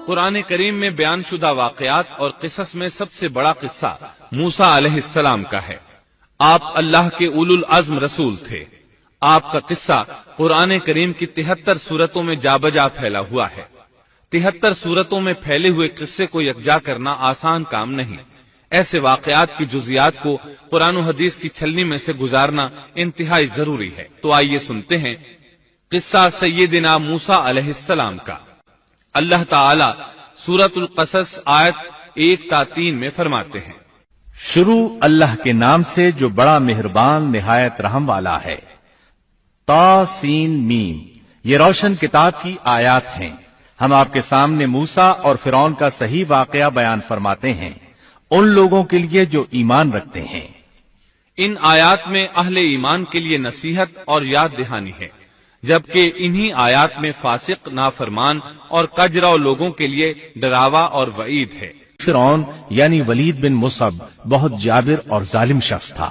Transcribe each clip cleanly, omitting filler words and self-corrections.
قرآن کریم میں بیان شدہ واقعات اور قصص میں سب سے بڑا قصہ موسیٰ علیہ السلام کا ہے۔ آپ اللہ کے اولو العزم رسول تھے۔ آپ کا قصہ قرآن کریم کی 73 سورتوں میں جا بجا پھیلا ہوا ہے۔ 73 سورتوں میں پھیلے ہوئے قصے کو یکجا کرنا آسان کام نہیں۔ ایسے واقعات کی جزیات کو قرآن و حدیث کی چھلنی میں سے گزارنا انتہائی ضروری ہے۔ تو آئیے سنتے ہیں قصہ سیدنا موسیٰ علیہ السلام کا۔ اللہ تعالی سورۃ القصص آیت 1 تا 3 میں فرماتے ہیں، شروع اللہ کے نام سے جو بڑا مہربان نہایت رحم والا ہے۔ تا سین میم، یہ روشن کتاب کی آیات ہیں۔ ہم آپ کے سامنے موسیٰ اور فرعون کا صحیح واقعہ بیان فرماتے ہیں ان لوگوں کے لیے جو ایمان رکھتے ہیں۔ ان آیات میں اہل ایمان کے لیے نصیحت اور یاد دہانی ہے، جبکہ انہی آیات میں فاسق، نافرمان اور کجرو لوگوں کے لیے ڈراوا اور وعید ہے۔ فرعون یعنی ولید بن مصعب بہت جابر اور ظالم شخص تھا۔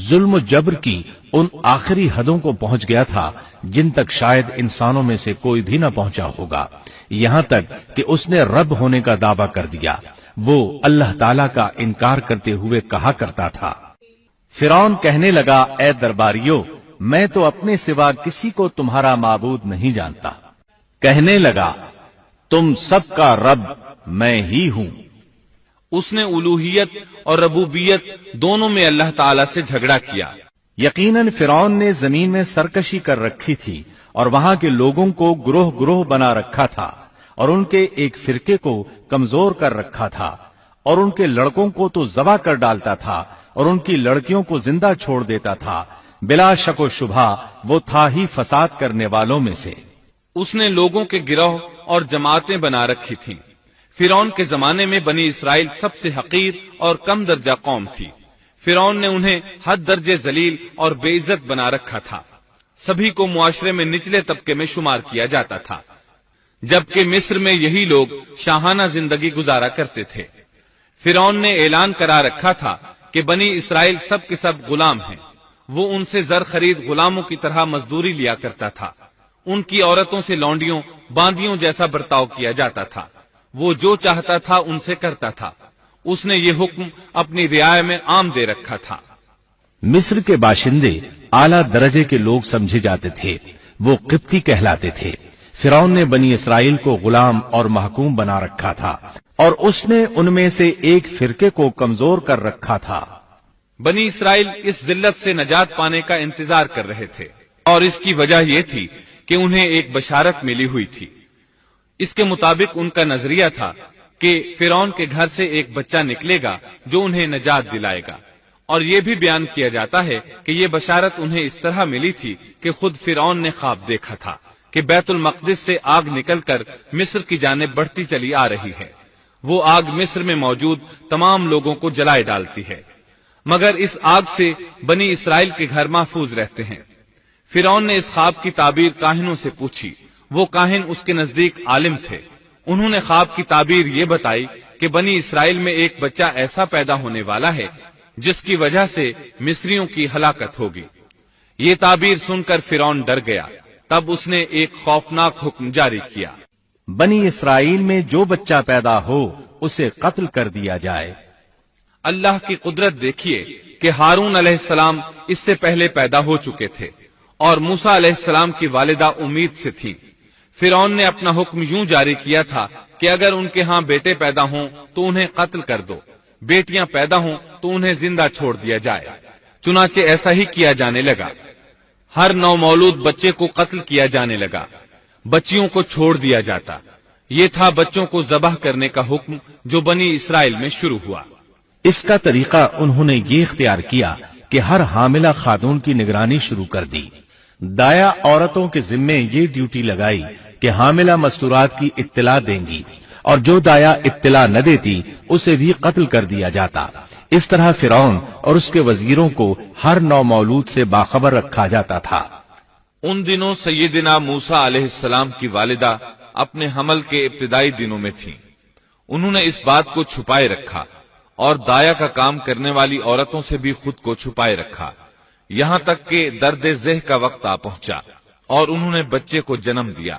ظلم و جبر کی ان آخری حدوں کو پہنچ گیا تھا جن تک شاید انسانوں میں سے کوئی بھی نہ پہنچا ہوگا، یہاں تک کہ اس نے رب ہونے کا دعویٰ کر دیا۔ وہ اللہ تعالیٰ کا انکار کرتے ہوئے کہا کرتا تھا۔ فرعون کہنے لگا، اے درباریو، میں تو اپنے سوا کسی کو تمہارا معبود نہیں جانتا۔ کہنے لگا، تم سب کا رب میں ہی ہوں۔ اس نے الوہیت اور ربوبیت دونوں میں اللہ تعالی سے جھگڑا کیا۔ یقیناً فرعون نے زمین میں سرکشی کر رکھی تھی اور وہاں کے لوگوں کو گروہ گروہ بنا رکھا تھا اور ان کے ایک فرقے کو کمزور کر رکھا تھا، اور ان کے لڑکوں کو تو ذبح کر ڈالتا تھا اور ان کی لڑکیوں کو زندہ چھوڑ دیتا تھا۔ بلا شک و شبہ وہ تھا ہی فساد کرنے والوں میں سے۔ اس نے لوگوں کے گروہ اور جماعتیں بنا رکھی تھیں۔ فرعون کے زمانے میں بنی اسرائیل سب سے حقیر اور کم درجہ قوم تھی۔ فرعون نے انہیں حد درجے ذلیل اور بے عزت بنا رکھا تھا۔ سبھی کو معاشرے میں نچلے طبقے میں شمار کیا جاتا تھا، جبکہ مصر میں یہی لوگ شاہانہ زندگی گزارا کرتے تھے۔ فرعون نے اعلان کرا رکھا تھا کہ بنی اسرائیل سب کے سب غلام ہیں۔ وہ ان سے زر خرید غلاموں کی طرح مزدوری لیا کرتا تھا۔ ان کی عورتوں سے لونڈیوں باندیوں جیسا برتاؤ کیا جاتا تھا۔ وہ جو چاہتا تھا ان سے کرتا تھا۔ اس نے یہ حکم اپنی رعایا میں عام دے رکھا تھا۔ مصر کے باشندے اعلیٰ درجے کے لوگ سمجھے جاتے تھے، وہ قبطی کہلاتے تھے۔ فرعون نے بنی اسرائیل کو غلام اور محکوم بنا رکھا تھا، اور اس نے ان میں سے ایک فرقے کو کمزور کر رکھا تھا۔ بنی اسرائیل اس ذلت سے نجات پانے کا انتظار کر رہے تھے، اور اس کی وجہ یہ تھی کہ انہیں ایک بشارت ملی ہوئی تھی۔ اس کے مطابق ان کا نظریہ تھا کہ فرعون کے گھر سے ایک بچہ نکلے گا جو انہیں نجات دلائے گا، اور یہ بھی بیان کیا جاتا ہے کہ یہ بشارت انہیں اس طرح ملی تھی کہ خود فرعون نے خواب دیکھا تھا کہ بیت المقدس سے آگ نکل کر مصر کی جانب بڑھتی چلی آ رہی ہے۔ وہ آگ مصر میں موجود تمام لوگوں کو جلائے ڈالتی ہے، مگر اس آگ سے بنی اسرائیل کے گھر محفوظ رہتے ہیں۔ فرعون نے اس خواب کی تعبیر کاہنوں سے پوچھی۔ وہ کاہن اس کے نزدیک عالم تھے۔ انہوں نے خواب کی تعبیر یہ بتائی کہ بنی اسرائیل میں ایک بچہ ایسا پیدا ہونے والا ہے جس کی وجہ سے مصریوں کی ہلاکت ہوگی۔ یہ تعبیر سن کر فرعون ڈر گیا۔ تب اس نے ایک خوفناک حکم جاری کیا، بنی اسرائیل میں جو بچہ پیدا ہو اسے قتل کر دیا جائے۔ اللہ کی قدرت دیکھیے کہ ہارون علیہ السلام اس سے پہلے پیدا ہو چکے تھے اور موسیٰ علیہ السلام کی والدہ امید سے تھی۔ فرعون نے اپنا حکم یوں جاری کیا تھا کہ اگر ان کے ہاں بیٹے پیدا ہوں تو انہیں قتل کر دو، بیٹیاں پیدا ہوں تو انہیں زندہ چھوڑ دیا جائے۔ چنانچہ ایسا ہی کیا جانے لگا۔ ہر نو مولود بچے کو قتل کیا جانے لگا، بچیوں کو چھوڑ دیا جاتا۔ یہ تھا بچوں کو ذبح کرنے کا حکم جو بنی اسرائیل میں شروع ہوا۔ اس کا طریقہ انہوں نے یہ اختیار کیا کہ ہر حاملہ خاتون کی نگرانی شروع کر دی۔ دایا عورتوں کے ذمے یہ ڈیوٹی لگائی کہ حاملہ مستورات کی اطلاع دیں گی، اور جو دایا اطلاع نہ دیتی اسے بھی قتل کر دیا جاتا۔ اس طرح فرعون اور اس کے وزیروں کو ہر نو مولود سے باخبر رکھا جاتا تھا۔ ان دنوں سیدنا موسیٰ علیہ السلام کی والدہ اپنے حمل کے ابتدائی دنوں میں تھیں۔ انہوں نے اس بات کو چھپائے رکھا اور دایا کا کام کرنے والی عورتوں سے بھی خود کو چھپائے رکھا، یہاں تک کہ درد ذہ کا وقت آ پہنچا اور انہوں نے بچے کو جنم دیا۔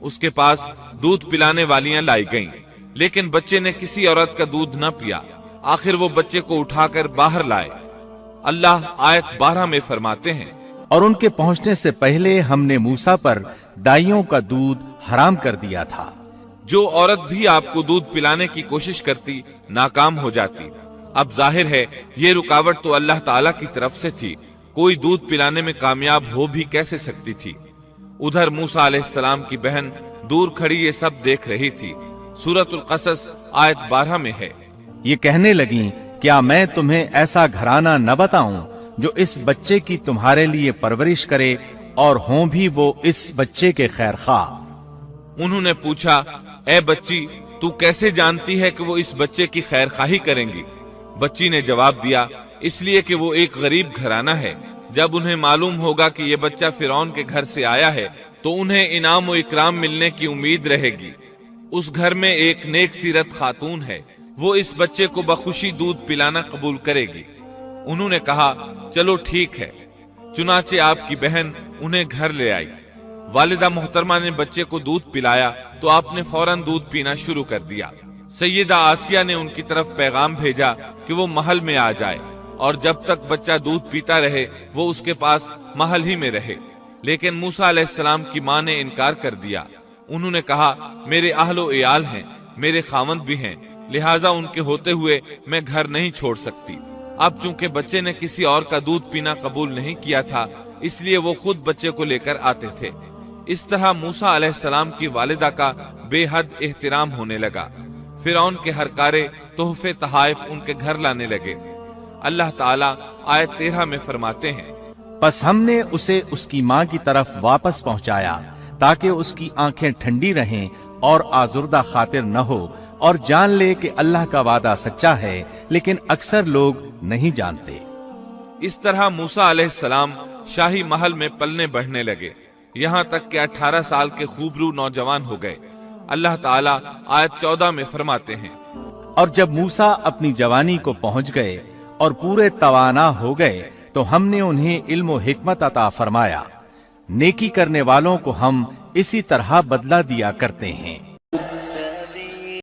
اس کے پاس دودھ پلانے والیاں لائی گئیں، لیکن بچے نے کسی عورت کا دودھ نہ پیا۔ آخر وہ بچے کو اٹھا کر باہر لائے۔ اللہ آیت 12 میں فرماتے ہیں، اور ان کے پہنچنے سے پہلے ہم نے موسیٰ پر دائیوں کا دودھ حرام کر دیا تھا۔ جو عورت بھی آپ کو دودھ پلانے کی کوشش کرتی ناکام ہو جاتی۔ اب ظاہر ہے یہ رکاوٹ تو اللہ تعالیٰ کی طرف سے تھی، کوئی دودھ پلانے میں کامیاب ہو بھی کیسے سکتی تھی۔ ادھر موسیٰ علیہ السلام کی بہن دور کھڑی یہ سب دیکھ رہی تھی۔ سورۃ القصص آیت 12 میں ہے، یہ کہنے لگیں، کیا میں تمہیں ایسا گھرانہ نہ بتاؤں جو اس بچے کی تمہارے لیے پرورش کرے اور ہوں بھی وہ اس بچے کے خیر خواہ۔ انہوں نے پوچھا، اے بچی تو کیسے جانتی ہے کہ وہ اس بچے کی خیر خواہی کریں گی؟ بچی نے جواب دیا، اس لیے کہ وہ ایک غریب گھرانہ ہے۔ جب انہیں معلوم ہوگا کہ یہ بچہ فرعون کے گھر سے آیا ہے تو انہیں انعام و اکرام ملنے کی امید رہے گی۔ اس گھر میں ایک نیک سیرت خاتون ہے، وہ اس بچے کو بخوشی دودھ پلانا قبول کرے گی۔ انہوں نے کہا، چلو ٹھیک ہے۔ چنانچہ آپ کی بہن انہیں گھر لے آئی۔ والدہ محترمہ نے بچے کو دودھ پلایا تو آپ نے فوراً دودھ پینا شروع کر دیا۔ سیدہ آسیہ نے ان کی طرف پیغام بھیجا کہ وہ محل میں آ جائے اور جب تک بچہ دودھ پیتا رہے وہ اس کے پاس محل ہی میں رہے، لیکن موسیٰ علیہ السلام کی ماں نے انکار کر دیا۔ انہوں نے کہا، میرے اہل و عیال ہیں، میرے خاوند بھی ہیں، لہٰذا ان کے ہوتے ہوئے میں گھر نہیں چھوڑ سکتی۔ اب چونکہ بچے نے کسی اور کا دودھ پینا قبول نہیں کیا تھا، اس لیے وہ خود بچے کو لے کر آتے تھے۔ اس طرح موسیٰ علیہ السلام کی والدہ کا بے حد احترام ہونے لگا۔ فرعون کے ہر کارے تحفے تحائف ان کے گھر لانے لگے۔ اللہ تعالیٰ آیت 13 میں فرماتے ہیں، پس ہم نے اسے اس کی ماں کی طرف واپس پہنچایا تاکہ اس کی آنکھیں ٹھنڈی رہیں اور آزردہ خاطر نہ ہو، اور جان لے کہ اللہ کا وعدہ سچا ہے، لیکن اکثر لوگ نہیں جانتے۔ اس طرح موسیٰ علیہ السلام شاہی محل میں پلنے بڑھنے لگے، یہاں تک کہ 18 سال کے خوبرو نوجوان ہو گئے۔ اللہ تعالیٰ آیت 14 میں فرماتے ہیں، اور جب موسیٰ اپنی جوانی کو پہنچ گئے اور پورے توانا ہو گئے تو ہم نے انہیں علم و حکمت عطا فرمایا۔ نیکی کرنے والوں کو ہم اسی طرح بدلہ دیا کرتے ہیں۔